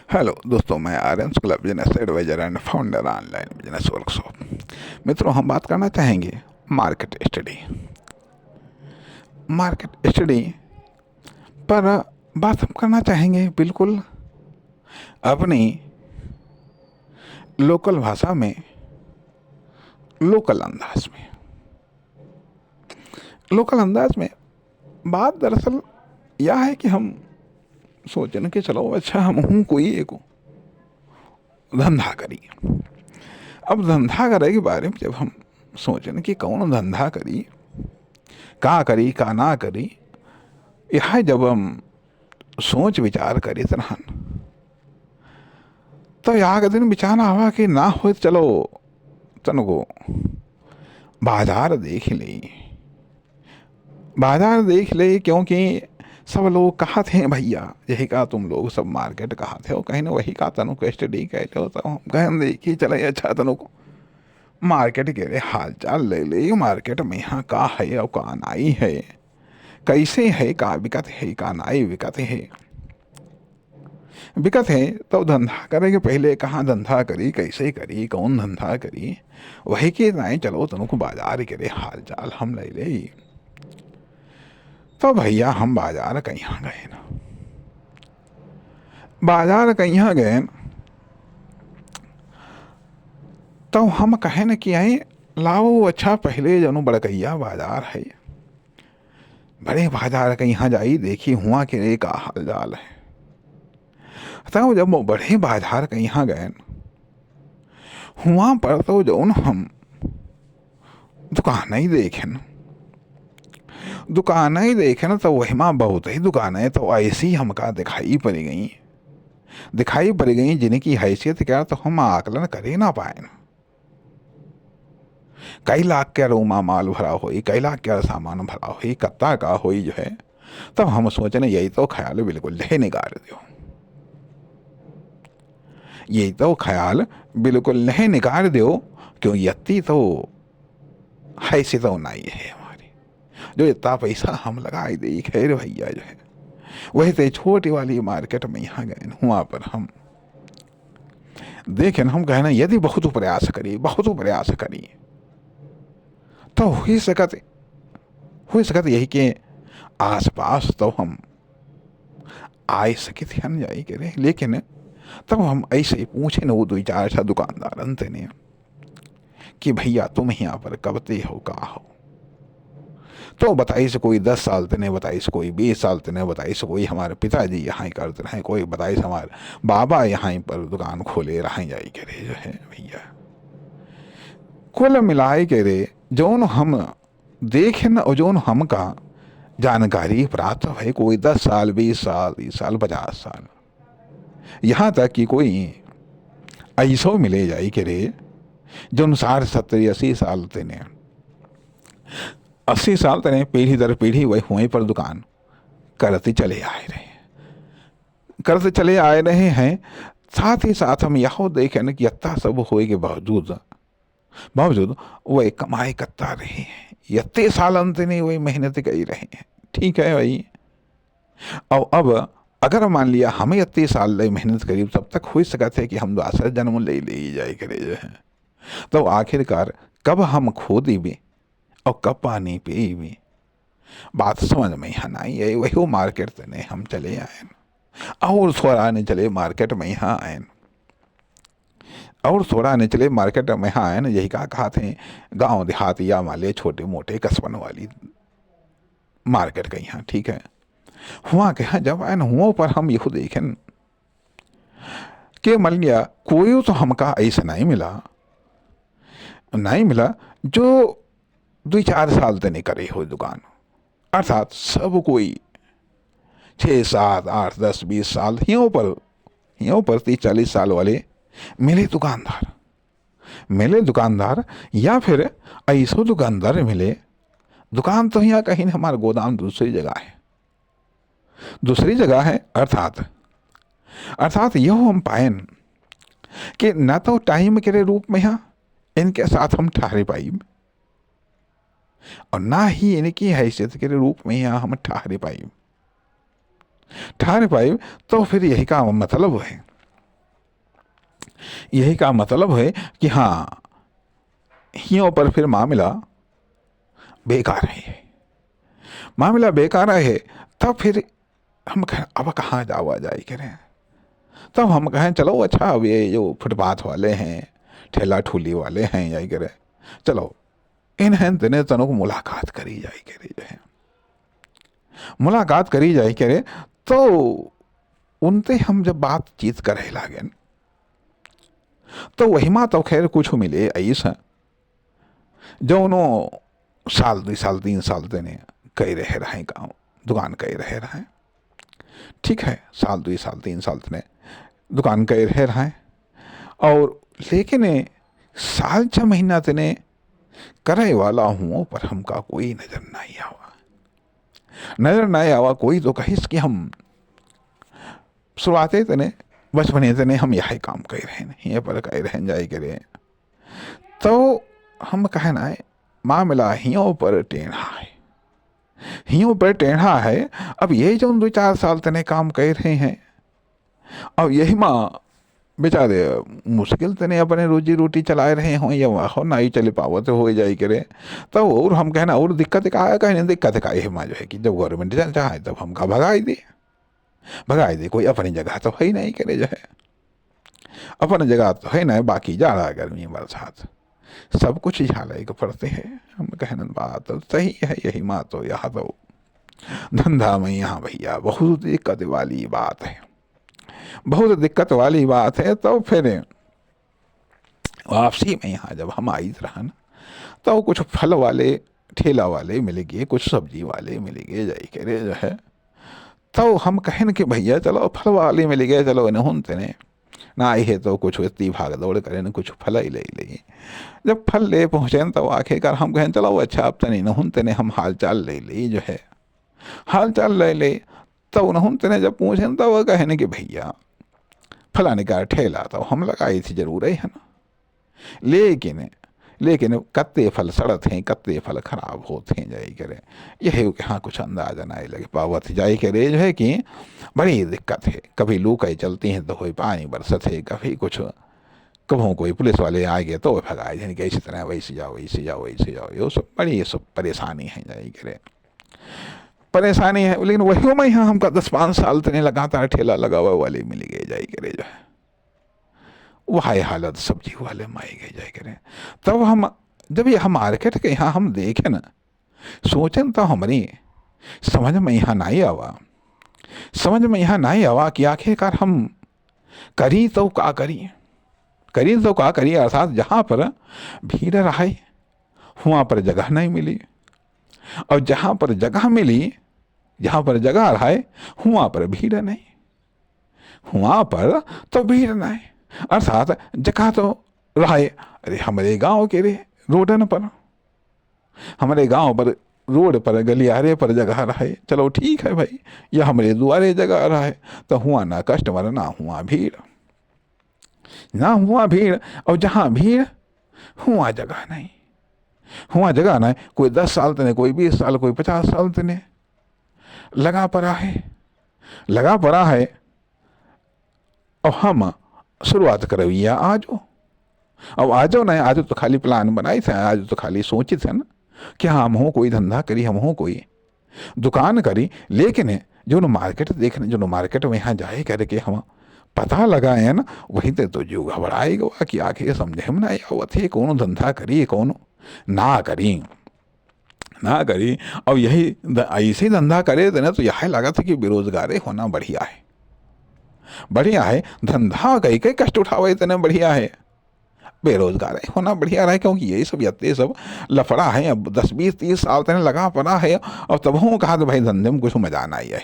Hello दोस्तों, मैं Aryan club business advisor and founder online business workshop. मित्रों, हम बात करना चाहेंगे मार्केट स्टडी। मार्केट स्टडी पर बात हम करना चाहेंगे बिल्कुल अपनी लोकल भाषा में, लोकल अंदाज में। लोकल अंदाज में बात दरअसल यह है कि हम सोचने कि चलो अच्छा हम हूँ कोई एक धंधा करी। अब धंधा करे के बारे में जब हम सोचने कि कौन धंधा करी, का ना करी, यह जब हम सोच विचार करी तरहन तो यहाँ दिन बिचाना हुआ कि ना हो तो चलो तनको बाजार देख ले। बाजार देख ले क्योंकि सब लोग कहा थे भैया यही का तुम लोग सब मार्केट कहा थे, कहीं ना वही का तनु को स्टडी कह लो तो हम कहें देखी चले अच्छा तनु को मार्केट के हाल चाल ले ले। मार्केट में यहाँ का है और का नाई है, कैसे है, का बिकत है का नाई बिकत है। बिकत है तो धंधा करे के पहले कहाँ धंधा करी, कैसे करी, कौन धंधा करी, वही के नाई चलो तनु बाजार के हाल चाल हम ले ले। तो भैया हम बाजार कहीं गए ना, बाजार कहीं गए तो हम कहे न कि आए लाओ अच्छा पहले जनो बड़कैया बाजार है, बड़े बाजार कहीं जाई देखी हुआ के रे का हाल चाल है। तो जब बड़े बाजार कहीं गए हुआ पर तो जो हम दुकान ही देखें, दुकान ही देखें तो वही माँ बहुत ही दुकानें तो ऐसी हमका दिखाई पड़ गई जिनकी हैसियत क्या तो हम आकलन कर ही ना पाए। कई लाख के रूमा माल भरा हुई, कई लाख के सामान भरा हुई, कत्ता का हुई जो है। तब हम सोचने यही तो ख्याल बिल्कुल ले निकाल दो, यही तो ख्याल बिल्कुल नहीं निकाल दो, क्यों यत्ती तो हैसियत तो नहीं है हमारी जो इतना पैसा हम लगाए दे खैर भैया जो है। वही तो छोटी वाली मार्केट में यहाँ गए वहाँ पर हम देखें, हम कहना यदि बहुत प्रयास करी तो हो सकत यही के आसपास तो हम आए सके थे हम जाई करे। लेकिन तब हम ऐसे ही पूछे न वो दो चार ऐसा दुकानदार अंत ने कि भैया तुम यहाँ पर कब ते हो का हो, तो बताई से कोई 10 साल तने, बताई से कोई 20 साल तने, बताई से कोई हमारे पिताजी यहाँ ही करते रहे, कोई बताई से हमारे बाबा यहाँ पर दुकान खोले रहे जाई करे जो है भैया। कुल मिलाए के रे जोन हम देखे न जोन हम का जानकारी प्राप्त है कोई 10 साल 20 साल 30 साल 50 साल, यहाँ तक कि कोई ऐसा मिले जाई के रे जो 60 70 80 साल तेने 80 साल तने पीढ़ी दर पीढ़ी वही वहीं पर दुकान करते चले आए रहे हैं। साथ ही साथ हम यह देखें न कि इतना सब होए के बावजूद वही कमाई करता रहे हैं, इतने साल अंत नहीं वही मेहनत कर रहे हैं। ठीक है भाई, और अब अगर मान लिया हमें इतने साल ले मेहनत करी तब तक हो सकता है कि हम दूसरा जन्म ले जाए करे जो है। तो आखिरकार कब हम खो दीबे और कब पानी पीबे बात समझ में यहाँ नहीं आई। वही वो मार्केट तने हम चले आए और थोड़ा ने चले मार्केट में यहाँ आए और थोड़ा ने चले मार्केट में यहाँ आए न, यही कहा थे गांव देहात या वाले छोटे मोटे कस्बन वाली मार्केट का यहाँ। ठीक है, हुआ के यहाँ जब आए न हुआ पर हम यह देखें कि मान लिया कोई तो हमका ऐसा नहीं मिला जो 2-4 साल तने करे हो दुकान, अर्थात सब कोई 6 7 8 10 20 साल यहाँ पर 30-40 साल वाले मिले दुकानदार या फिर ऐसा दुकानदार मिले। दुकान तो यहाँ कहीं हमारा गोदाम दूसरी जगह है अर्थात यह हम पाएं कि न तो टाइम के रूप में यहाँ इनके साथ हम ठहरे पाई और ना ही इनकी हैसियत के रूप में यहाँ हम ठहरे पाए। तो फिर यही का मतलब है यही का मतलब है कि हाँ, हियों पर फिर मामला बेकार है, मामला बेकार है। तब फिर हम कहें अब कहाँ जावा जाए करें। तब हम कहें चलो अच्छा, अब ये जो फुटपाथ वाले हैं, ठेला ठूली वाले हैं, यही करें, चलो इन्हें दिने तनों को मुलाकात करी जाए करे, जो है मुलाकात करी जाए करे। तो उनसे हम जब बातचीत करे लागे तो वही माँ तो खैर कुछ मिले ऐसा जो उन्होंने साल 2 साल 3 साल देने कही रहे रहे काम दुकान कही रहे रहे। ठीक है, साल 2 साल 3 साल तने दुकान कही रहे रहे, और लेकिन साल 6 महीना तने करे वाला हूँ पर हमका कोई नजर नहीं आवा, नजर नहीं आवा कोई। तो कहिस कि हम शुरुआते तने बचपने तने हम यही काम कर रहे हैं, ये पर कह रहे जाए करे। तो हम कहना है मामला हियों पर टेढ़ा है, हियों पर टेढ़ा है। अब ये जो 2 4 साल तने काम कर रहे हैं, अब यही माँ बेचारे मुश्किल तने अपने रोजी रोटी चलाए रहे हों, या हो ना ही चले पावत हो जाए करे। तो और हम कहना और दिक्कत का है, कहने दिक्कत का ये माँ जो है कि जब गवर्नमेंट चाहे तब हमका भगाई दे, कोई अपनी जगह तो है ही नहीं करे, जो है अपनी जगह तो है ना। बाकी जाड़ा गर्मी बरसात सब कुछ झाले को पड़ते हैं। हम कहना बात तो सही है, यही माँ तो यहाँ तो धंधा में यहाँ भैया बहुत दिक्कत वाली बात है, बहुत दिक्कत वाली बात है। तो फिर वापसी में यहाँ जब हम आई रहा ना, तो कुछ फल वाले ठेला वाले मिल गए, कुछ सब्जी वाले मिल गए जाई करे, जो है। तो हम कहन कि भैया चलो फल वाले मिल गए, चलो इन्हों तेने ना आई है तो कुछ इतनी भाग दौड़ करें न, कुछ फल ही ले ली। जब फल ले पहुँचे तो आखिरकार हम कहें चलो अच्छा अब तने नहुन तेने हम हाल चाल ले ली, जो है हाल चाल ले ले। तो नहुन तेने जब पूछे तो वह कहने कि भैया फलाने का ठेला तो हम लगाई थी जरूर है ना, लेकिन कत्ते फल सड़त हैं, कत्ते फल खराब होते हैं जाई करे। यही यहाँ कुछ अंदाजा नहीं लगे पावत जाई करे, जो है कि बड़ी दिक्कत है। कभी लू कहीं चलती हैं तो कोई पानी बरसत है, कभी कुछ कभी कोई पुलिस वाले आ गए तो भगाए जाए कि इसी तरह वैसे जाओ वैसे जाओ वैसे जाओ, ये सब बड़ी सब परेशानी है जाई करे, परेशानी है। लेकिन वही में यहाँ हमका 10 5 साल तने लगातार ठेला लगा हुआ वाले मिल गए जाई करे, जो है वही हालत सब्जी वाले में आई गए जाए करें। तब हम जब यह मार्केट के यहाँ हम देखें ना, सोचें तो हमारी समझ में यहाँ नहीं आवा, समझ में यहाँ नहीं आवा कि आखिरकार हम करी तो का करी, अर्थात जहाँ पर भीड़ रहे वहाँ पर जगह नहीं मिली, और जहाँ पर जगह मिली, जहाँ पर जगह रहे वहाँ पर भीड़ नहीं, वहाँ पर तो भीड़ नहीं, अर्थात जगह तो रहे। अरे हमारे गांव के रे रोडन पर, हमारे गांव पर रोड पर गलियारे पर जगह रहे, चलो ठीक है भाई, यह हमारे द्वारे जगह रहे। तो हुआ ना कस्टमर, ना हुआ भीड़, ना हुआ भीड़, और जहाँ भीड़ हुआ जगह नहीं, हुआ जगह नहीं। कोई 10 साल तने, कोई 20 साल, कोई 50 साल तने लगा पड़ा है। और हम शुरुआत करविया आजो, अब आजो नहीं, आज तो खाली प्लान बनाई थे, आज तो खाली सोची थे ना कि हाँ हम हो कोई धंधा करी, हम हो कोई दुकान करी। लेकिन जो न मार्केट देखने, जो न मार्केट में यहाँ जाए करके हम पता लगाए ना, वही तो जो घबराएगा कि आखिर समझे हम ना आवत है, कौन धंधा करी कौन ना करी। और यही ऐसे धंधा करे तो ना, तो यह लगा था कि बेरोजगारी होना बढ़िया है, धंधा कई कष्ट उठावे इतने बढ़िया है, बेरोजगार होना बढ़िया रहे। क्योंकि यही सब ये सब लफड़ा है, अब 10 20 30 साल तने लगा पड़ा है। और तब हूँ कहा तो भाई धंधे में कुछ मजा नहीं है,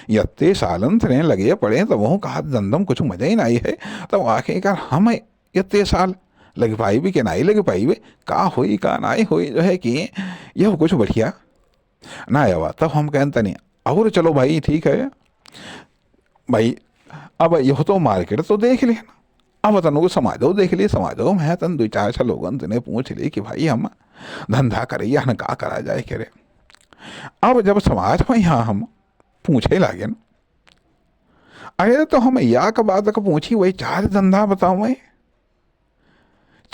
यत्ते सालन तने लगे पड़े, तब हूँ कहा धंधे में कुछ मजा ही नहीं है। तब आखिरकार हम यत्ते साल लग पाई भी कि नहीं लग पाई भी, का हुई का नहीं हुई, जो है कि यह कुछ बढ़िया ना आवा। तब हम कहते नहीं और चलो भाई ठीक है भाई, अब यह तो मार्केट तो देख लिया ना, अब तनु को समाजो देख लिए, समाजो मैं तन 2 4 लोगन तने पूछ लिए कि भाई हम धंधा करिए न का करा जाए करे। अब जब समाज में यहाँ हम पूछे लागे न, अरे तो हम या का बात का पूछी, वही 4 धंधा बताओ मैं।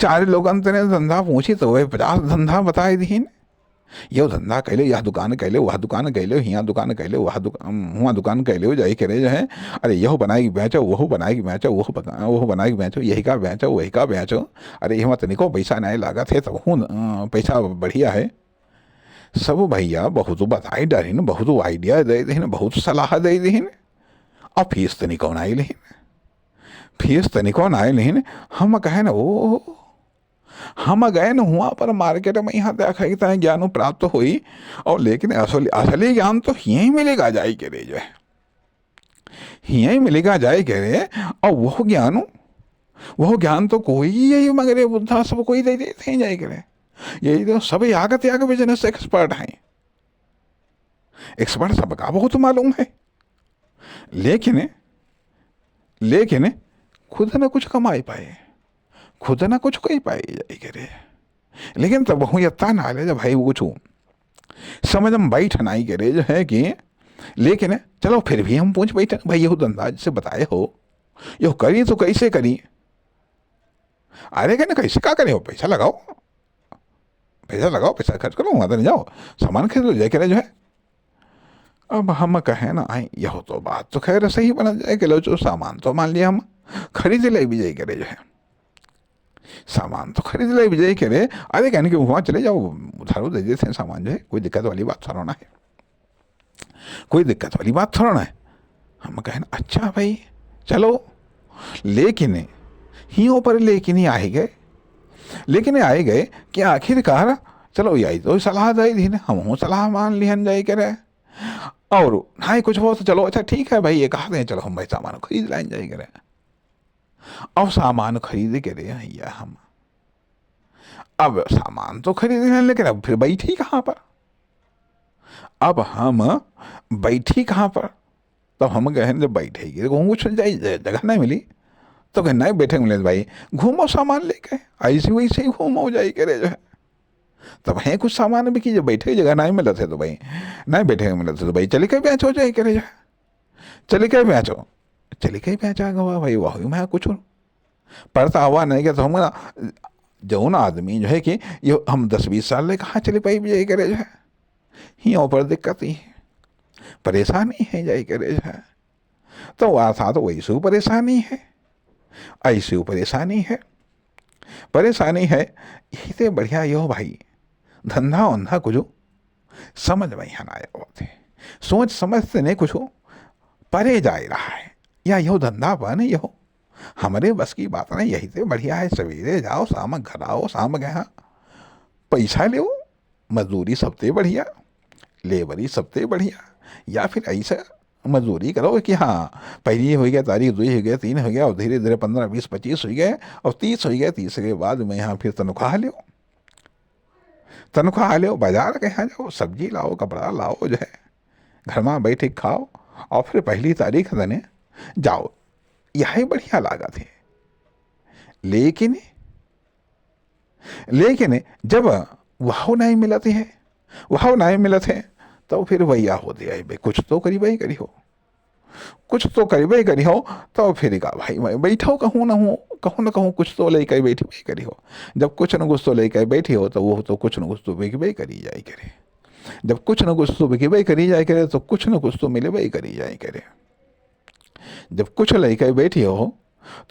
4 लोग ने धंधा पूछी तो वही 50 धंधा बताए दीन। यो धंधा कैले, यह दुकान कैले, वह दुकान कैले, यहाँ दुकान कैले, वहाँ दुकान कैले, जाई करे जो है। अरे यह बनाएगी बेचो, वह बनाएगी बेचो, वह बनाएगी बेचो, यही का बेचो, वही का बेचो। अरे यहाँ तनिको पैसा नहीं लागत है, तो हूँ पैसा बढ़िया है। सब भैया बहुत बताई डरीन, बहुत आइडिया दे दीन, बहुत सलाह दे दीन। और फीस तनिको नहीं लीन, फीस तनिको नहीं लीन। हम कहे न ओ, हम गए न हुआ पर मार्केट में, यहाँ देखा कि ज्ञान प्राप्त हुई। और लेकिन असली ज्ञान तो यहीं मिलेगा जाए के रे, जो है यहीं मिलेगा जाए के रे। और वह ज्ञान तो कोई यही मगर बुद्धा सब कोई दे देते हैं जाए के रे। यही तो सब याग बिजनेस एक्सपर्ट हैं, एक्सपर्ट सबका बहुत मालूम है, लेकिन खुद न कुछ कमाई पाए, खुद ना कुछ कोई पाई जाए करे। लेकिन तब हूँ यत्ता ना ले जब भाई वो कुछ समझ हम बैठ नहीं करे जो है कि। लेकिन चलो फिर भी हम पूछ बैठे भाई, यह धंधा जिसे बताए हो, यह करी तो कैसे करी। अरे कहना कैसे क्या करे हो, पैसा लगाओ, पैसा लगाओ, पैसा खर्च करो, वहाँ तो नहीं जाओ, सामान खरीदो जाए करे जो है। अब हम कहें ना आई, यह तो बात तो खैर सही बना जाए कि लो जो सामान तो मान लिया हम खरीद ले भी जाए करे जो है, सामान तो खरीद ले भी जाए करे। अरे कहने के वहाँ चले जाओ, उधारो दे देते हैं सामान जो है, कोई दिक्कत वाली बात थोड़ा ना है, कोई दिक्कत वाली बात थोड़ा ना है। हम कहें अच्छा भाई चलो, लेकिन ही ऊपर लेकिन ही आए गए, लेकिन आए गए कि आखिरकार चलो यही तो सलाह दे दी ने, हम सलाह मान लिहन जाए करे। और हाँ कुछ हो तो चलो अच्छा ठीक है भाई, ये कहते हैं चलो हम भाई सामान खरीद लाइन जाए करे। अब सामान खरीद के रहे भैया हम, अब सामान तो खरीद रहे हैं, लेकिन अब फिर बैठी कहाँ पर, अब हम बैठी कहाँ पर। तो हम गए जब बैठेगी तो कुछ जगह नहीं मिली, तो कहीं नहीं बैठे मिले भाई घूमो सामान लेके, ऐसे वैसे ही घूमो जाए करे जो है। तब है कुछ सामान भी की जब बैठे जगह नहीं मिले थे तो भाई नहीं बैठे मिले थे तो भाई चले के बेचो जाए करे जो है, चले के बेचो, चले के बेचा गवा भाई, वही मैं कुछ पढ़ता हुआ नहीं गया। तो हम ना जो ना आदमी जो है कि ये हम 10-20 साल ले कहाँ चले पाई जाए करे जो है, यहाँ पर दिक्कत ही है, परेशानी है जाए करे जो है। तो आशा तो वैसे परेशानी है, ऐसी परेशानी है, परेशानी है। यही तो बढ़िया यो भाई धंधा वंधा कुछ समझ में यहाँ आया होते, सोच समझ से नहीं कुछ परे जा रहा है, या यो धंधा बन यो हमारे बस की बात नहीं। यही तो बढ़िया है, सवेरे जाओ शाम घर आओ, शाम गया पैसा लो, मजदूरी सबसे बढ़िया, लेबरी सबसे बढ़िया। या फिर ऐसा मजदूरी करो कि हाँ पहली हो गया, तारीख 2 हो गया, 3 हो गया, और धीरे धीरे 15, 20, 25 हो गए, और 30 हो गया। 30 के बाद में यहाँ फिर तनख्वाह लो, तनख्वाह लो, बाजार के यहाँ जाओ, सब्जी लाओ, कपड़ा लाओ जो है, घर में बैठे खाओ, और फिर पहली तारीख देने जाओ, यही बढ़िया लागत है। लेकिन जब वह नहीं मिलती है, वह नहीं मिलते हैं, तो फिर भैया होते है भाई कुछ तो करीब ही करी हो, कुछ तो करीब ही करी हो। तो फिर का भाई मैं बैठो कहूँ ना कहूँ कुछ तो लेकर बैठी भाई करी हो। जब कुछ न कुछ तो लेकर बैठी हो तो वो तो कुछ न कुछ तो बिकबे करी जाए करे, जब कुछ न कुछ तो बिकबे करी जाए करे, तो कुछ न कुछ तो मिलबे करी जाए करे। जब कुछ लेकर बैठी हो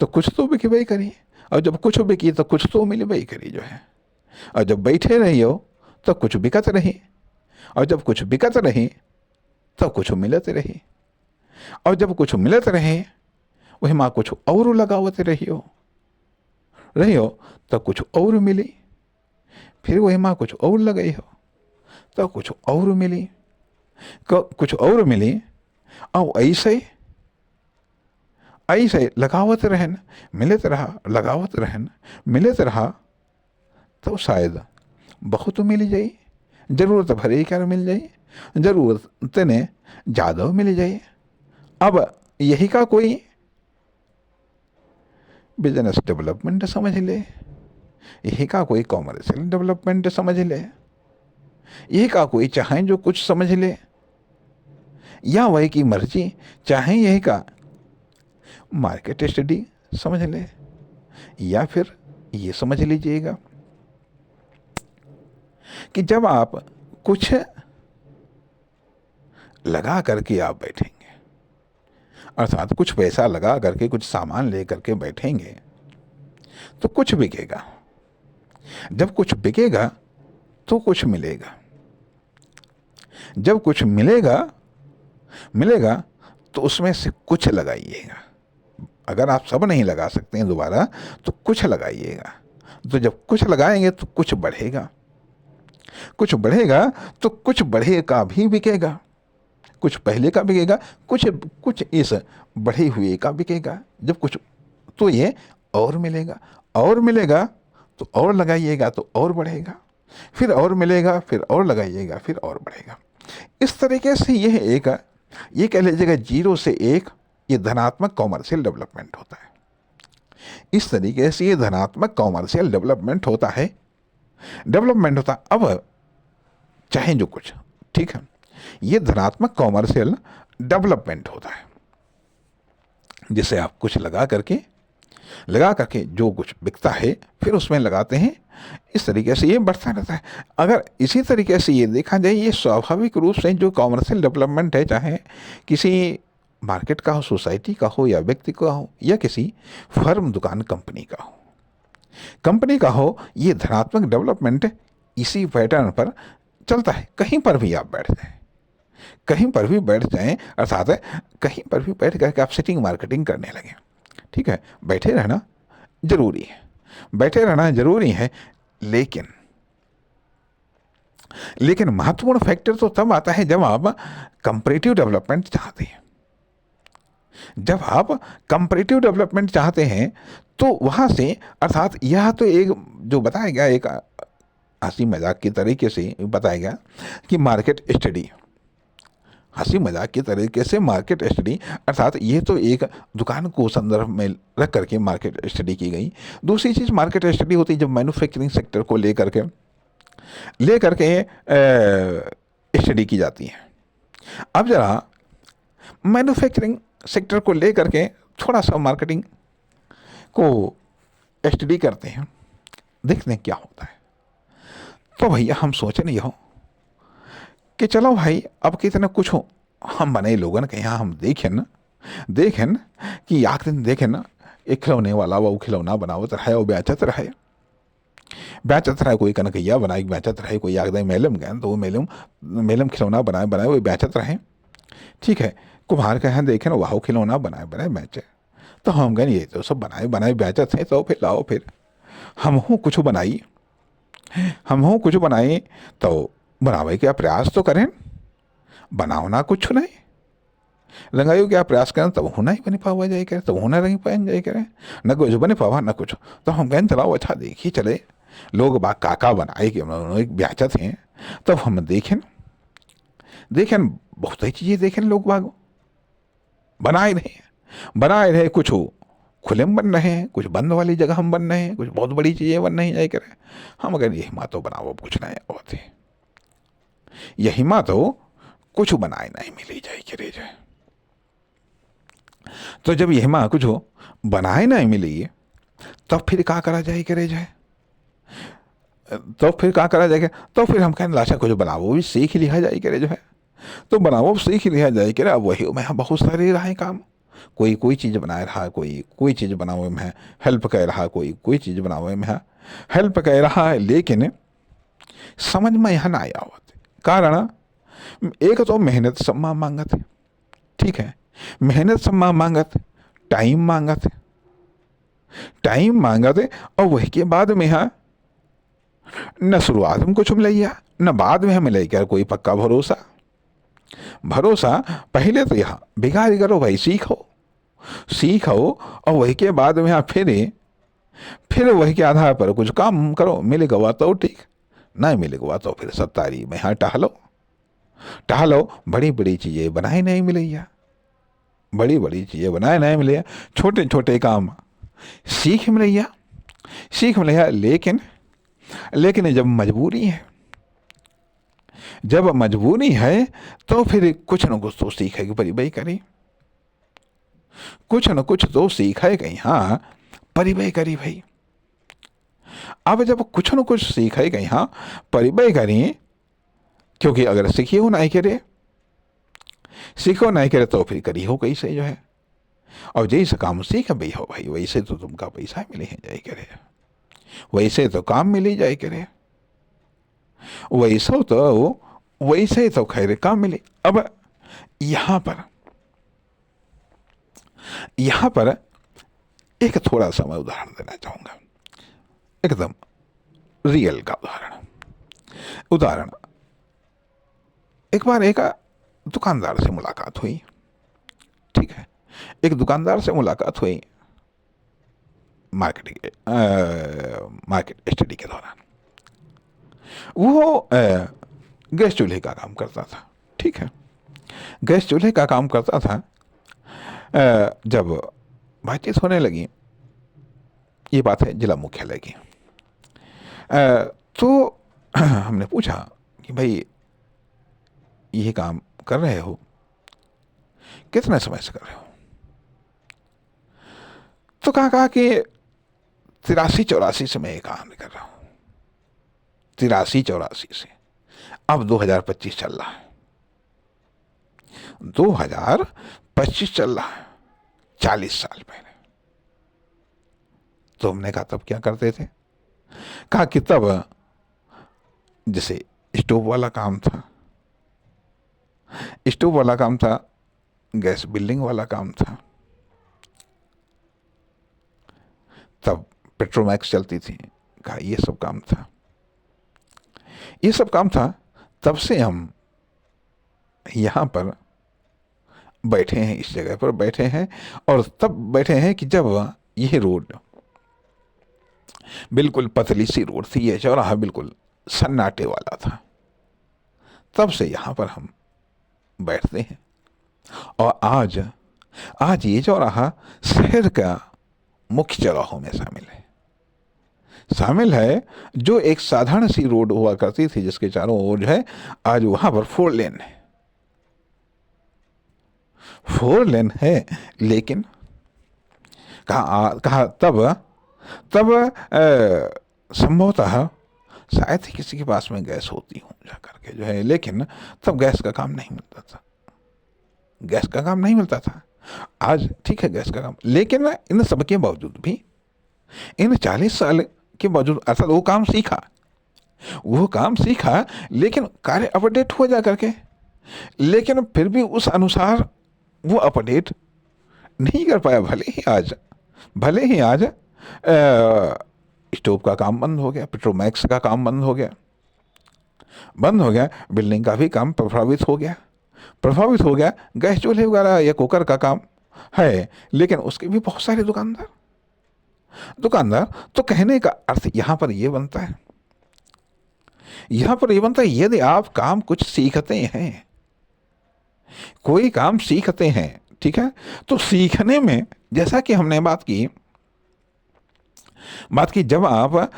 तो कुछ तो बिकबे करी, और जब कुछ बिकी तो कुछ तो मिलबे करी जो है। और जब बैठे रही हो तो कुछ बिकत रही, और जब कुछ बिकत रही तो कुछ मिलत रही, और जब कुछ मिलत रहे वही माँ कुछ और लगावत रही हो तो कुछ और मिली, फिर वही माँ कुछ और लगाई हो तो कुछ और मिली, कुछ और मिली। और ऐसे लगावत रहन मिलत रहा, लगावत रहन मिलत रहा, तो शायद बहुत मिल जाए, जरूरत भरे कर मिल जाए, जरूरत ने ज़्यादा मिल जाए। अब यही का कोई बिजनेस डेवलपमेंट समझ ले, यही का कोई कॉमर्शियल डेवलपमेंट समझ ले, यही का कोई चाहे जो कुछ समझ ले, या वही की मर्जी चाहे यही का मार्केट स्टडी समझ ले, या फिर ये समझ लीजिएगा कि जब आप कुछ लगा करके आप बैठेंगे, अर्थात कुछ पैसा लगा करके कुछ सामान ले करके बैठेंगे, तो कुछ बिकेगा। जब कुछ बिकेगा तो कुछ मिलेगा। जब कुछ मिलेगा तो उसमें से कुछ लगाइएगा। अगर आप सब नहीं लगा सकते हैं दोबारा, तो कुछ लगाइएगा। तो जब कुछ लगाएंगे तो कुछ बढ़ेगा, कुछ बढ़ेगा तो कुछ बढ़े का भी बिकेगा, कुछ पहले का बिकेगा, कुछ इस बढ़े हुए का बिकेगा। जब कुछ, तो ये और मिलेगा तो और लगाइएगा तो और बढ़ेगा, फिर और मिलेगा, फिर और लगाइएगा, फिर और बढ़ेगा। इस तरीके से यह ये कह लीजिएगा 0 से 1, ये धनात्मक कॉमर्शियल डेवलपमेंट होता है। इस तरीके से ये धनात्मक कॉमर्शियल डेवलपमेंट होता है। अब चाहे जो कुछ, ठीक है, ये धनात्मक कॉमर्शियल डेवलपमेंट होता है, जिसे आप कुछ लगा करके जो कुछ बिकता है फिर उसमें लगाते हैं। इस तरीके से ये बढ़ता रहता है। अगर इसी तरीके से ये देखा जाए, ये स्वाभाविक रूप से जो कॉमर्शियल डेवलपमेंट है, चाहे किसी मार्केट का हो, सोसाइटी का हो, या व्यक्ति का हो, या किसी फर्म, दुकान, कंपनी का हो, ये धनात्मक डेवलपमेंट इसी पैटर्न पर चलता है। कहीं पर भी आप बैठ जाएं, अर्थात कहीं पर भी बैठ करके आप सेटिंग मार्केटिंग करने लगे, ठीक है, बैठे रहना जरूरी है, लेकिन महत्वपूर्ण फैक्टर तो तब आता है जब आप कंपैरेटिव डेवलपमेंट चाहते हैं। जब आप कंपैरेटिव डेवलपमेंट चाहते हैं तो वहां से, अर्थात यह तो एक जो बताया गया, एक हंसी मजाक की तरीके से बताया गया कि मार्केट स्टडी, अर्थात ये तो एक दुकान को संदर्भ में रख करके मार्केट स्टडी की गई। दूसरी चीज़ मार्केट स्टडी होती है जब मैन्युफैक्चरिंग सेक्टर को ले करके स्टडी की जाती है। अब जरा मैन्युफैक्चरिंग सेक्टर को ले करके थोड़ा सा मार्केटिंग को स्टडी करते हैं, देखते हैं क्या होता है। तो भैया हम सोचे नहीं हो कि चलो भाई अब कितना कुछ हो, हम बने लोगन के यहाँ हम देखें कि एक दिन देखें ना, एक खिलौने वाला वो खिलौना बनावत रहे और बेचत रहे, कोई कनकैया बनाई बेचत रहे, कोई आगदा मेलम गए तो वो मेलम खिलौना बनाए वो बेचत रहे, ठीक है। कुम्हार के यहाँ देखें ना, वह खिलौना बनाए बेचे। तो हम गए ये तो सब बनाए बेचत हैं, तो फिर लाओ फिर हम कुछ बनाई तो बनावे क्या प्रयास तो करें, बनाओ ना कुछ नहीं, लगाइयो क्या प्रयास करें तब होना ही बनी पावा जाए करे, तब होना नहीं पाए जाए करे, न कुछ बने पावा न कुछ। तो हम कहें चलाओ अच्छा देखी चले, लोग बा काका बनाए कि बेचत हैं, तब हम देखें बहुत ही चीज़ें देखें, लोग बाग बनाए रहे, कुछ खुले में बन रहे हैं, कुछ बंद वाली जगह हम बन रहे हैं, कुछ बहुत बड़ी चीज़ें बन नहीं जाए करे। हम अगर यही माँ तो बनाओ कुछ नहीं होते, यही माँ तो कुछ बनाए नहीं मिली जाए करे जाए। तो जब यही माँ कुछ बनाए नहीं मिली तब फिर क्या करा जाए करे जाए, तो फिर हम कहें लाशा कुछ बनाओ भी सीख लिया जाए करे जो है, तो बनाओ सीख लिया जाए करे। अब वही में बहुत सारे रहे काम, कोई चीज़ बना रहा, कोई चीज़ बनावे में हेल्प कर रहा, कोई चीज़ बनावे में हेल्प कर रहा है, लेकिन समझ में यहाँ ना आया होते। कारण एक तो मेहनत सम्मा मांगत है, ठीक है, मेहनत सम्मा मांगत, टाइम मांगत है, और वही के बाद में यहाँ न शुरुआत में कुछ मिलैया न बाद में मिलेगा कोई पक्का भरोसा। पहले तो यहाँ बिगाड़ करो भाई, सीखो और वही के बाद में यहाँ फिर वही के आधार पर कुछ काम करो, मिलेगा हुआ तो ठीक, नहीं मिलेगा हुआ तो फिर सत्तारी में यहाँ टहलो। बड़ी चीज़ें बनाए नहीं मिलैया, छोटे काम सीख मिलैया, लेकिन जब मजबूरी है तो फिर कुछ न कुछ तो सीखेगी परी भाई करी। कुछ न कुछ तो सीखा है कहीं, हाँ परिवय करी भाई। अब जब कुछ न कुछ सीखा है कहीं, हाँ परिवय करी, क्योंकि अगर सीखियो नहीं करे, सीखो नहीं करे तो फिर करी हो कैसे जो है। और जैसे काम सीख भी हो भाई, वैसे तो तुमका पैसा मिले ही जाए करे, वैसे तो काम मिली जाए करे, वैसे तो खैर काम मिले। अब यहां पर एक थोड़ा सा मैं उदाहरण देना चाहूंगा, एकदम रियल का उदाहरण। एक बार एक दुकानदार से मुलाकात हुई, ठीक है, एक दुकानदार से मुलाकात हुई मार्केट स्टडी के दौरान। वो गैस चूल्हे का काम करता था, ठीक है, गैस चूल्हे का काम करता था। जब बातचीत होने लगी, ये बात है जिला मुख्यालय की, तो हमने पूछा कि भाई ये काम कर रहे हो, कितने समय से कर रहे हो? तो कहा कि 83-84 से मैं ये काम कर रहा हूं, 83-84 से। अब 2025 चल रहा है, 2025 चल रहा है, 40 साल पहले। तो हमने कहा तब क्या करते थे? कहा कि तब जैसे स्टोव वाला काम था, स्टोव वाला काम था, गैस बिल्डिंग वाला काम था, तब पेट्रोमैक्स चलती थी, कहा ये सब काम था, ये सब काम था। तब से हम यहां पर बैठे हैं, इस जगह पर बैठे हैं, और तब बैठे हैं कि जब यह रोड बिल्कुल पतली सी रोड थी, यह चौराहा बिल्कुल सन्नाटे वाला था, तब से यहां पर हम बैठते हैं। और आज ये चौराहा शहर का मुख्य चौराहों में शामिल है, जो एक साधारण सी रोड हुआ करती थी जिसके चारों ओर जो है, आज वहां पर 4 लेन है, 4 लेन है। लेकिन कहा तब संभवतः शायद ही किसी के पास में गैस होती हो जा करके जो है, लेकिन तब गैस का काम नहीं मिलता था, गैस का काम नहीं मिलता था। आज ठीक है गैस का काम, लेकिन इन सब के बावजूद भी, इन 40 साल के बावजूद, अर्थात वो काम सीखा, लेकिन कार्य अपडेट हो जा करके, लेकिन फिर भी उस अनुसार वो अपडेट नहीं कर पाया। भले ही आज स्टोव का काम बंद हो गया, पेट्रोमैक्स का काम बंद हो गया, बिल्डिंग का भी काम प्रभावित हो गया, गैस चूल्हे वगैरह या कुकर का काम है, लेकिन उसके भी बहुत सारे दुकानदार। तो कहने का अर्थ यहां पर यह बनता है, यदि आप काम कुछ सीखते हैं, कोई काम सीखते हैं, ठीक है, तो सीखने में जैसा कि हमने बात की, जब आप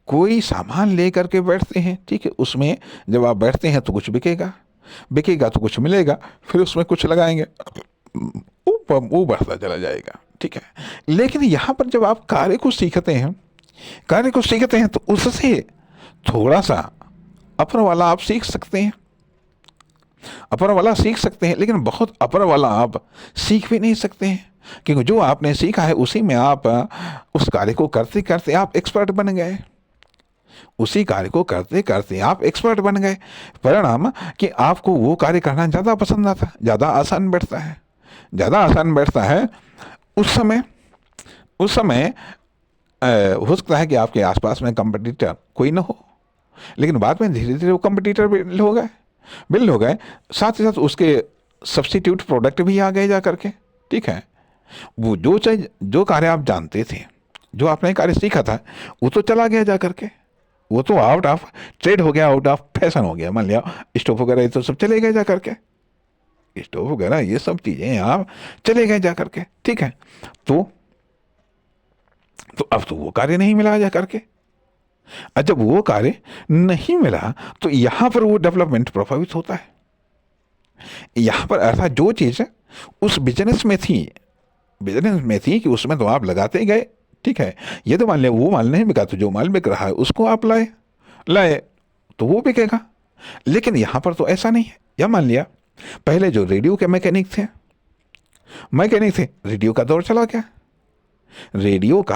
कोई सामान लेकर के बैठते हैं, ठीक है, उसमें जब आप बैठते हैं तो कुछ बिकेगा तो कुछ मिलेगा, फिर उसमें कुछ लगाएंगे, वो बढ़ता चला जाएगा, ठीक है। लेकिन यहाँ पर जब आप कार्य को सीखते हैं तो उससे थोड़ा सा अपर वाला आप सीख सकते हैं, लेकिन बहुत अपर वाला आप सीख भी नहीं सकते हैं, क्योंकि जो आपने सीखा है उसी में आप उस कार्य को करते करते आप एक्सपर्ट बन गए, परिणाम कि आपको वो कार्य करना ज़्यादा पसंद आता, ज़्यादा आसान बैठता है। उस समय हो सकता है कि आपके आसपास में कंपटीटर कोई ना हो, लेकिन बाद में धीरे धीरे वो कंपटीटर बिल्ड हो गए, साथ ही साथ उसके सब्स्टिट्यूट प्रोडक्ट भी आ गए जा करके, ठीक है। वो जो कार्य आप जानते थे, जो आपने कार्य सीखा था, वो तो चला गया जा करके, वो तो आउट ऑफ ट्रेड हो गया, आउट ऑफ फैशन हो गया। मान लिया स्टोव वगैरह ये तो सब चले गए जा करके, स्टोव वगैरह ये सब चीज़ें आप चले गए जा करके, ठीक है। तो अब तो वो कार्य नहीं मिला जा करके, और जब वो कार्य नहीं मिला तो यहाँ पर वो डेवलपमेंट प्रभावित होता है। यहाँ पर अर्थात जो चीज़ उस बिजनेस में थी कि उसमें तो आप लगाते गए, ठीक है। ये तो मान लिया वो माल नहीं बिका, तो जो माल बिक रहा है उसको आप लाए लाए तो वो बिकेगा। लेकिन यहाँ पर तो ऐसा नहीं है। या मान लिया पहले जो रेडियो के मैकेनिक थे, रेडियो का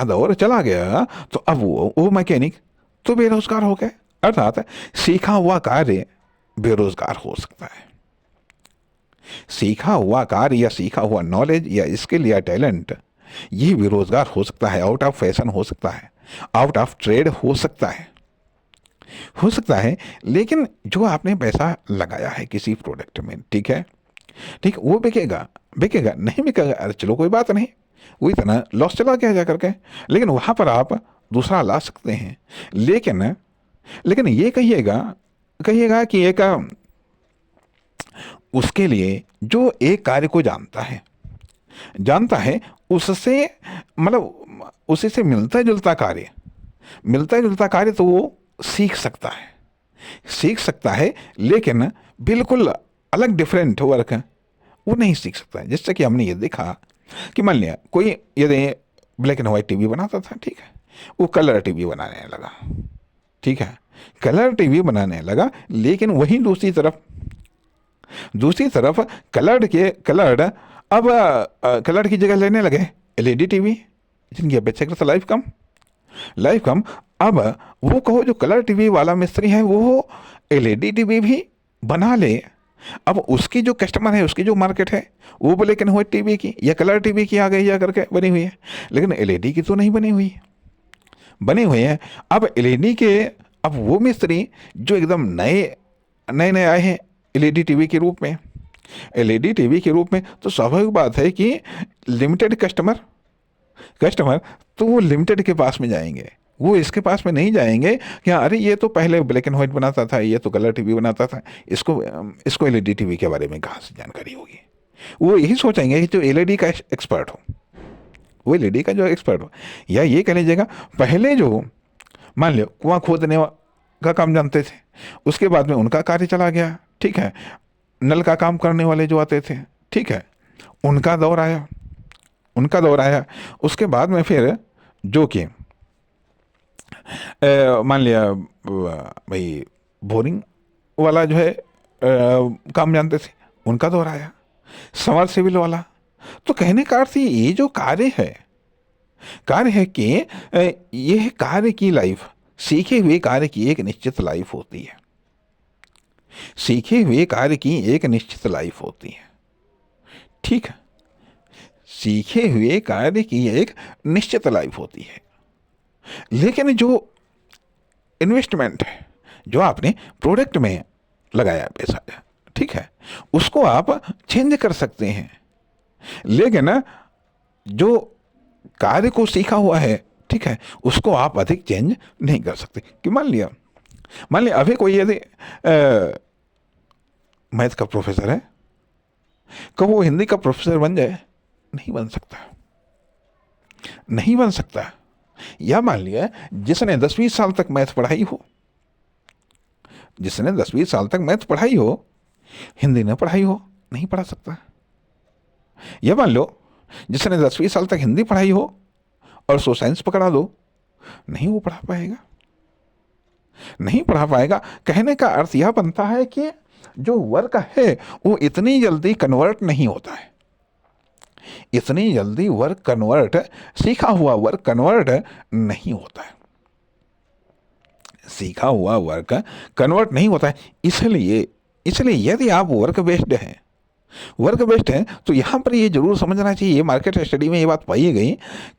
दौर चला गया, तो अब वो मैकेनिक तो बेरोजगार हो गए। अर्थात सीखा हुआ कार्य बेरोजगार हो सकता है। सीखा हुआ कार्य या सीखा हुआ नॉलेज या स्किल या टैलेंट ये बेरोजगार हो सकता है, आउट ऑफ फैशन हो सकता है, आउट ऑफ ट्रेड हो सकता है। लेकिन जो आपने पैसा लगाया है किसी प्रोडक्ट में, ठीक वो बिकेगा नहीं बिकेगा, अरे चलो कोई बात नहीं, वो इतना लॉस चला गया जा करके, लेकिन वहां पर आप दूसरा ला सकते हैं। लेकिन ये कहिएगा कि एक उसके लिए जो एक कार्य को जानता है उससे मतलब उसी से मिलता जुलता कार्य तो वो सीख सकता है, लेकिन बिल्कुल अलग डिफरेंट वर्क वो नहीं सीख सकता है। जैसे कि हमने ये देखा कि मान लिया कोई यदि ब्लैक एंड वाइट टीवी बनाता था, ठीक है, वो कलर टीवी बनाने लगा, ठीक है, कलर टीवी बनाने लगा, लेकिन वहीं दूसरी तरफ कलर्ड अब कलर की जगह लेने लगे एलईडी टीवी, जिनकी अपेक्षाकृत लाइफ कम। अब वो कहो जो कलर टीवी वाला मिस्त्री है वो एलईडी टीवी भी बना ले, अब उसकी जो कस्टमर है, उसकी जो मार्केट है वो ब्लैक एंड व्हाइट टीवी की या कलर टीवी की आ गई या करके बनी हुई है, लेकिन एलईडी की तो नहीं बनी हुई है। अब एलईडी के अब वो मिस्त्री जो एकदम नए आए हैं एलईडी टीवी के रूप में, तो स्वाभाविक बात है कि लिमिटेड कस्टमर तो वो लिमिटेड के पास में जाएंगे, वो इसके पास में नहीं जाएंगे कि हाँ अरे ये तो पहले ब्लैक एंड व्हाइट बनाता था, ये तो कलर टीवी बनाता था, इसको एलईडी टीवी के बारे में कहाँ से जानकारी होगी। वो यही सोचेंगे कि जो एलईडी का एक्सपर्ट हो, या ये कह लीजिएगा पहले जो मान लो कुआं खोदने का काम जानते थे, उसके बाद में उनका कार्य चला गया, ठीक है, नल का काम करने वाले जो आते थे, ठीक है, उनका दौर आया। उसके बाद में फिर जो कि मान लिया भाई बोरिंग वाला जो है काम जानते थे, उनका दौर आया, समरसेबिल वाला। तो कहने का अर्थ ये जो कार्य है कि यह कार्य की लाइफ, सीखे हुए कार्य की एक निश्चित लाइफ होती है, ठीक है, सीखे हुए कार्य की एक निश्चित लाइफ होती है। लेकिन जो इन्वेस्टमेंट है, जो आपने प्रोडक्ट में लगाया पैसा, ठीक है, उसको आप चेंज कर सकते हैं, लेकिन जो कार्य को सीखा हुआ है, ठीक है, उसको आप अधिक चेंज नहीं कर सकते। कि मान लिया अभी कोई यदि मैथ का प्रोफेसर है, कब वो हिंदी का प्रोफेसर बन जाए? नहीं बन सकता। या मान लिया जिसने 10-20 साल तक मैथ पढ़ाई हो, हिंदी न पढ़ाई हो, नहीं पढ़ा सकता। या मान लो जिसने 10-20 साल तक हिंदी पढ़ाई हो और सो साइंस पकड़ा दो, नहीं वो पढ़ा पाएगा। कहने का अर्थ यह बनता है कि जो वर्क है वो इतनी जल्दी कन्वर्ट नहीं होता है, सीखा हुआ वर्क कन्वर्ट नहीं होता है, इसलिए यदि आप वर्क बेस्ड हैं तो यहाँ पर ये जरूर समझना चाहिए, ये मार्केट स्टडी में ये बात पाई गई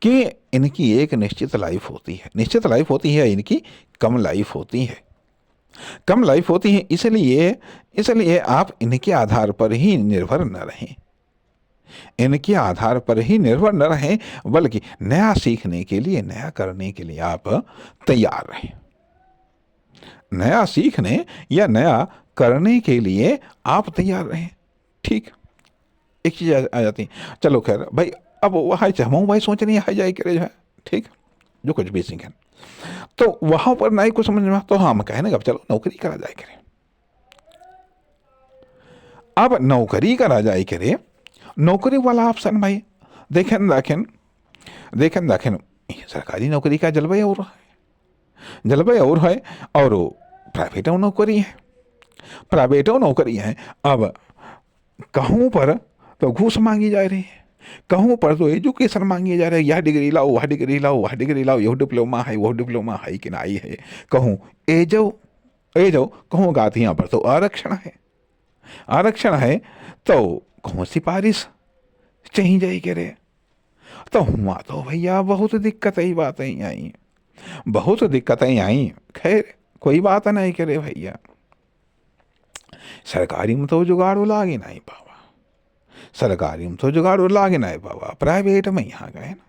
कि इनकी एक निश्चित लाइफ होती है, इनकी कम लाइफ होती है, इसलिए आप इनके आधार पर ही निर्भर न रहें, बल्कि नया सीखने के लिए, नया करने के लिए आप तैयार रहें। नया सीखने या नया करने के लिए आप तैयार रहें, ठीक। एक चीज आ जाती है, चलो खैर भाई, अब वहाँ हम भाई सोच रही है जाए करे जो है, ठीक, जो कुछ भी सीखें, तो वहां पर नहीं कुछ समझ में, तो हम कहने का चलो नौकरी करा जाए करे। अब नौकरी करा जाए करे, नौकरी वाला ऑप्शन भाई देखें देखें देखें देखें, सरकारी नौकरी का जलवा और है, जलवा और है, और प्राइवेटों नौकरी है, प्राइवेटों नौकरी है। अब कहूँ पर तो घूस मांगी जा रही है, कहूँ पर तो एजुकेशन मांगी जा रही है, यह डिग्री लाओ, वह डिग्री लाओ, वह डिग्री लाओ, यह डिप्लोमा है, वह डिप्लोमा है कि नहीं है। कहूँ ए जाओ कहूँ गात यहाँ पर तो आरक्षण है, आरक्षण है, तो कहूँ सिफारिश चाहिए जाए करे, तो हुआ तो भैया बहुत दिक्कतें बातें आई, बहुत दिक्कतें आई। खैर कोई बात नहीं करे भैया, सरकारी में तो जुगाड़ू लागे नहीं बाबा, सरकारी में तो जुगाड़ू लागे नहीं बाबा, प्राइवेट में यहाँ गए ना,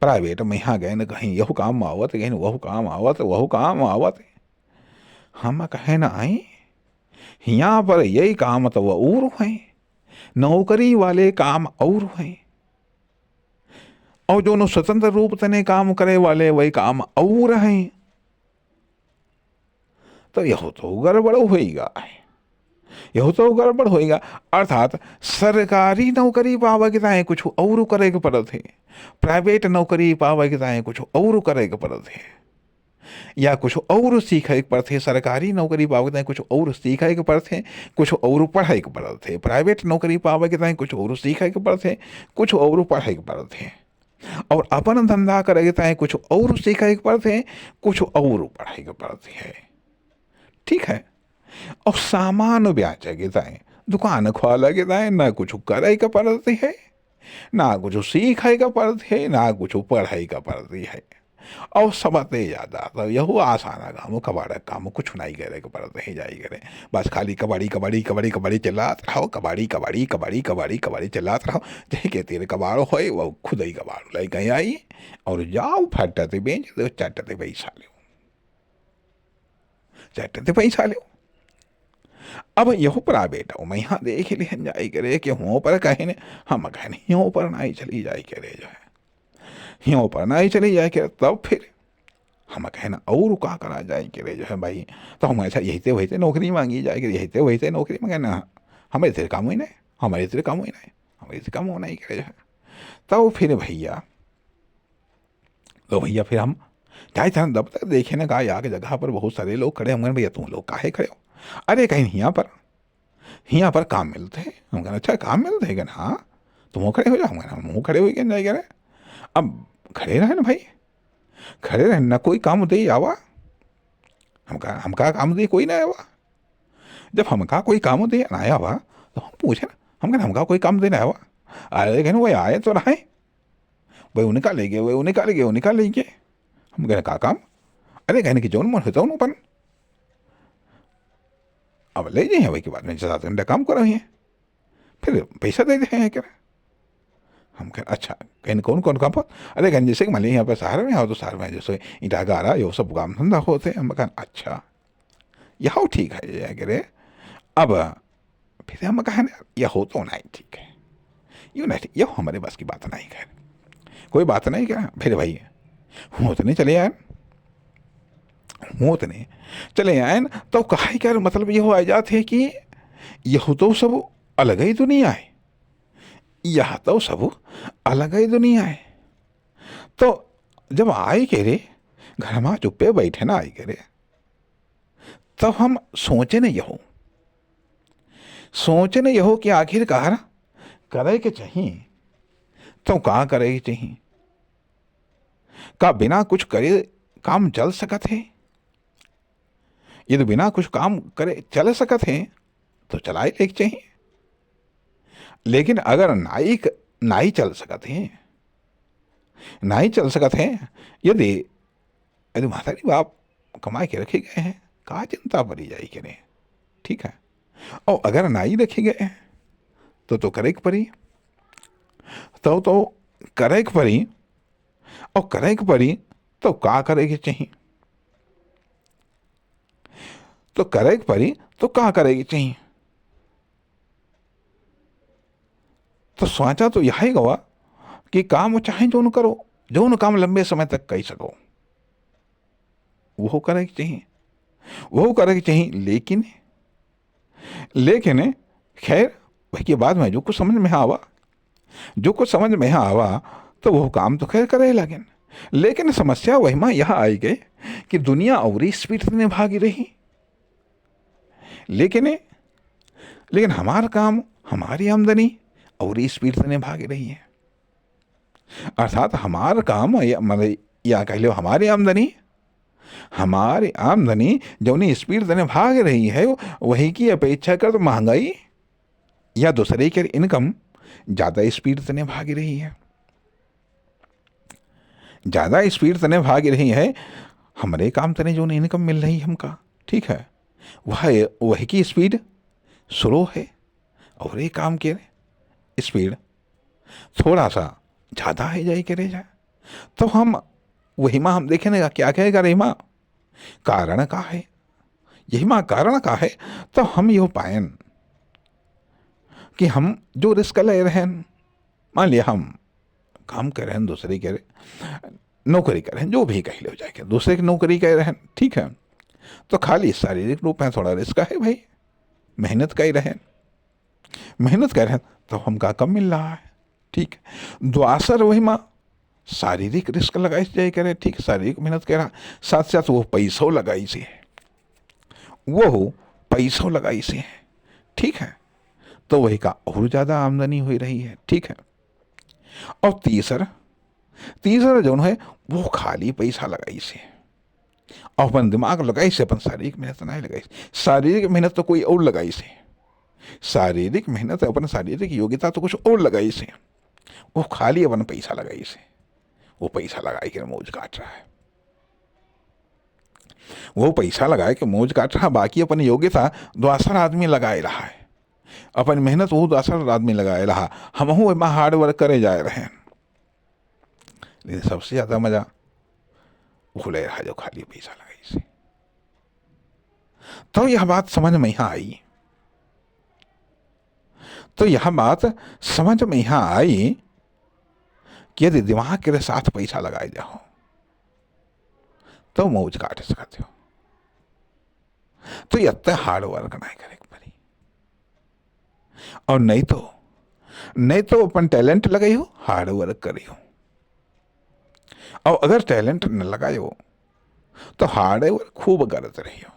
प्राइवेट में यहाँ गए ना, कहीं यह काम आवत, कहीं वह काम आवत, वह काम आवत, हम कहे ना आई यहाँ पर यही काम तो वह और हैं, नौकरी वाले काम और हैं, और जो स्वतंत्र रूप से काम करे वाले वही काम और हैं, तो यह तो गड़बड़ होएगा, यह तो गड़बड़ होएगा। अर्थात सरकारी नौकरी पावे के ताए कुछ और करे के पड़त है, प्राइवेट नौकरी पावे के ताए कुछ और करे के पड़त है, या कुछ और सीखे के पड़त है। सरकारी नौकरी पावे के ताए कुछ और सीखे के पड़त है, कुछ और पढ़ाई के पड़त है। प्राइवेट नौकरी पावे के ताए कुछ और सीखे के पड़त है, कुछ और पढ़ाई के पड़त है। और अपन धंधा करे के ताए कुछ और सीखे के पड़त है, कुछ और पढ़ाई के पड़त है। ठीक है, और सामान ब्याज के ताए दुकान खोल के ताए ना कुछ करे का पड़त है, ना कुछ सीखे का पड़त है, ना कुछ पढ़ाई का पड़त है। और सबसे ज़्यादा तो यह आसान काम कबाड़ काम कुछ नहीं करे के पड़त है, जाई करे बस खाली कबाड़ी कबाड़ी कबाड़ी कबाड़ी चलात रहो, कबाड़ी कबाड़ी कबाड़ी कबाड़ी कबाड़ी चलात रहो, जही के तेरे कबाड़ हो वो खुद ही कबाड़ लेके आई और जाओ फटते बेच दो, चटते पैसा लो, चटते पैसा लो। अब यह प्राइवेट हो मैं यहाँ देख लिया जाई करे कि हों पर कहे ने, हम कहें यों पर नहीं चली जाए करे, जो है यों पर नहीं चली जाए करे, तब फिर हम कहना और का करा जाए करे, जो है भाई तो हम ऐसा यही से वही से नौकरी मांगी जाए करे, यही से वही से नौकरी मांगे ना, हमारे तेरे काम ही नहीं, हमारे तेरे काम ही नहीं, हमारे से काम होना ही करे, जो है। तो फिर भैया फिर हम चाहे चाहे तब तक देखे ना, कहा यहाँ की जगह पर बहुत सारे लोग खड़े होंगे, भैया तुम लोग काहे खड़े हो, अरे कहीं यहाँ पर काम मिलते हैं, हम कहना अच्छा काम मिलते है ना, हाँ तुम खड़े हो जाओ, हम खड़े हो गए जाए करे। अब खड़े रहे ना भाई, खड़े रहे ना, कोई काम दे आवा, हम का काम दे कोई ना आवा, जब हम का कोई काम दे ना आवा तो हम पूछे ना, हम कहना हमका कोई काम देना आवा, अरे कहना वही आए तो रहे, भाई वो निकाल लेंगे, वो निकाल लेंगे, वो निकाल लेंगे, हम कहना का काम, अरे कहने की जौन मन होता हूँ अपन अब ले जाइए, वही के बाद में 7 घंटा काम कर रहे हैं, फिर पैसा दे हैं क्या, हम कहें अच्छा कहीं कौन कौन काम पर, अरे कहीं जैसे कि मान लीजिए यहाँ पर शहर में आओ तो शहर में जैसे ईटा गारा ये सब काम धंधा होते हैं, हम कहें अच्छा यह ठीक है ये करे। अब फिर हम कहें यह हो तो नहीं ठीक है, यूँ नहीं ठीक, यह हमारे बस की बात नहीं कह, कोई बात नहीं कह, फिर भाई हो तो नहीं चले आए, हो तो नहीं चले आए न, तो कहा क्या मतलब यह आ जाते है कि यह तो सब अलग ही दुनिया है, यह तो सब अलग ही दुनिया है। तो जब आए के रे घर में चुप्पे बैठे ना आए के रे, तब हम सोचे न यहो, सोचे न यहो कि आखिरकार करे के चाहिए तो का करे के चाहिए, का बिना कुछ करे काम चल सकत है, यदि बिना कुछ काम करे चल सकत है तो चलाए लेके चाहिए, लेकिन अगर नाई चल सकत है, नाई चल सकत है, यदि यदि माता जी बाप कमा के रखे गए हैं, कहा चिंता पड़ी जाए करे, ठीक है, और अगर नाई रखे गए हैं तो करे पड़ी, तो करे पड़ी, और करे पड़ी तो का करे के चाहिए, तो करे पड़ी तो का करेगी चाहिए, तो सोचा तो यही गवा कि काम चाहे जो न करो, जो न काम लंबे समय तक कर सको वो करे के चाहिए, वो करे के चाहिए, लेकिन खैर वही के बाद में जो कुछ समझ में आवा, जो कुछ समझ में आवा तो वो काम तो खैर करे लगन। लेकिन समस्या वही में यह आई गई कि दुनिया और स्पीड ने भागी रही, लेकिन लेकिन हमारा काम, हमारी आमदनी और स्पीड से भागी रही है। अर्थात हमारा काम मतलब या कह लो हमारी आमदनी जो स्पीड से भाग रही है वही की अपेक्षा कर तो महंगाई या दूसरे की इनकम ज़्यादा स्पीड से भाग रही है, ज़्यादा स्पीड से भाग रही है। हमारे काम तने जो इनकम मिल रही है हमका, ठीक है, वही की स्पीड स्लो है और ये काम के स्पीड थोड़ा सा ज़्यादा है जाए करे जाए। तो हम वही माँ हम देखें ना क्या कहेगा रही माँ कारण का है, यही माँ कारण का है। तो हम यो पाएं कि हम जो रिस्क ले रहे हैं, मान लिया हम काम कर रहे हैं, दूसरे के नौकरी कर रहे हैं, जो भी कह लो जाए दूसरे की नौकरी कर रहे हैं, ठीक है, तो खाली शारीरिक रूप में थोड़ा रिस्क है भाई, मेहनत कर रहे हैं, मेहनत कर रहे हैं तो हमका कम मिल रहा है, ठीक है। द्वासर वही माँ शारीरिक रिस्क लगाई जाए करे, ठीक, शारीरिक मेहनत कर रहा, साथ साथ वो पैसों लगाई से है, वो पैसों लगाई से है, ठीक है, तो वही का और ज़्यादा आमदनी हो रही है, ठीक है। और तीसरा जो है वो खाली पैसा लगाई से, और अपन दिमाग लगाई से, अपन शारीरिक मेहनत नहीं लगाई, शारीरिक मेहनत तो कोई और लगाई से, शारीरिक मेहनत अपन शारीरिक योग्यता तो कुछ और लगाई से, वो खाली अपन पैसा लगाई से, वो पैसा लगाई के मौज काट रहा है, वो पैसा लगाए के मौज काट रहा, बाकी अपन योग्यता दूसरा आदमी लगाए रहा है, अपन मेहनत वो दूसरा आदमी लगाए रहा, हम वहाँ हार्ड वर्क करे जाए रहे हैं। लेकिन सबसे ज़्यादा मज़ा वो ले रहा जो खाली पैसा लगाई से। तो यह बात समझ में यहाँ आई, तो यह बात समझ में यहाँ आई कि यदि दिमाग के साथ पैसा लगाए जाओ तो मौज काट सकते हो, तो इतना हार्ड वर्क नहीं करे पड़ी, और नहीं तो अपन टैलेंट लगाई हो, हार्ड वर्क करी हो, और अगर टैलेंट न लगाए हो तो हार्ड वर्क खूब करते रही हो,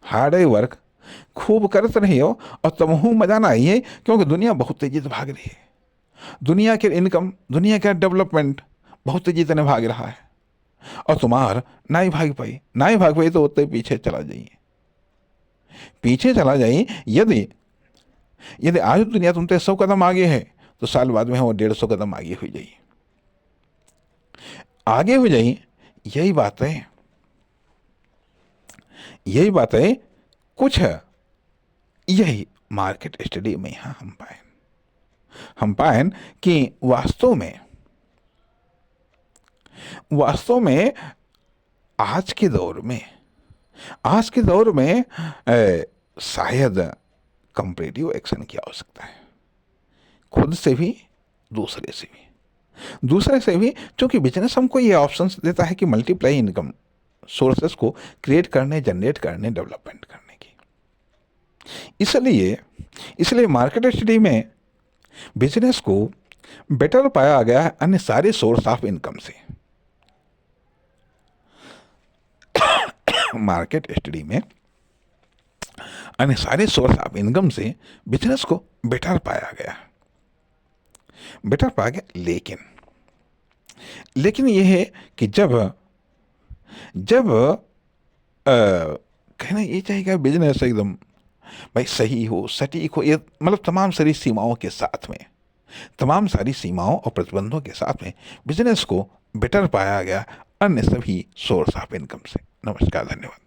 हार्ड वर्क खूब करते रही हो, और तमहू मजा ना आई है, क्योंकि दुनिया बहुत तेजी से भाग रही है, दुनिया के इनकम, दुनिया का डेवलपमेंट बहुत तेजी से भाग रहा है, और तुम्हार ना ही भाग पाई तो उतने पीछे चला जाइए। यदि आज दुनिया तुमसे 100 कदम आगे है तो साल बाद में वो 150 कदम आगे हो जाइए। यही बात है कुछ यही मार्केट स्टडी में यहाँ हम पाए कि वास्तव में आज के दौर में शायद कंपैरेटिव एक्शन की आवश्यकता है, खुद से भी दूसरे से भी, क्योंकि बिजनेस हमको ये ऑप्शंस देता है कि मल्टीप्लाई इनकम सोर्सेस को क्रिएट करने, जनरेट करने, डेवलपमेंट करने की। इसलिए मार्केट स्टडी में बिजनेस को बेटर पाया गया है अन्य सारे सोर्स ऑफ इनकम से। मार्केट स्टडी में अन्य सारे सोर्स ऑफ इनकम से बिजनेस को बेटर पाया गया, लेकिन यह है कि जब कहना ये चाहिए बिजनेस एकदम भाई सही हो, सटीक हो, ये मतलब तमाम सारी सीमाओं और प्रतिबंधों के साथ में बिजनेस को बेटर पाया गया अन्य सभी सोर्स ऑफ इनकम से। नमस्कार, धन्यवाद।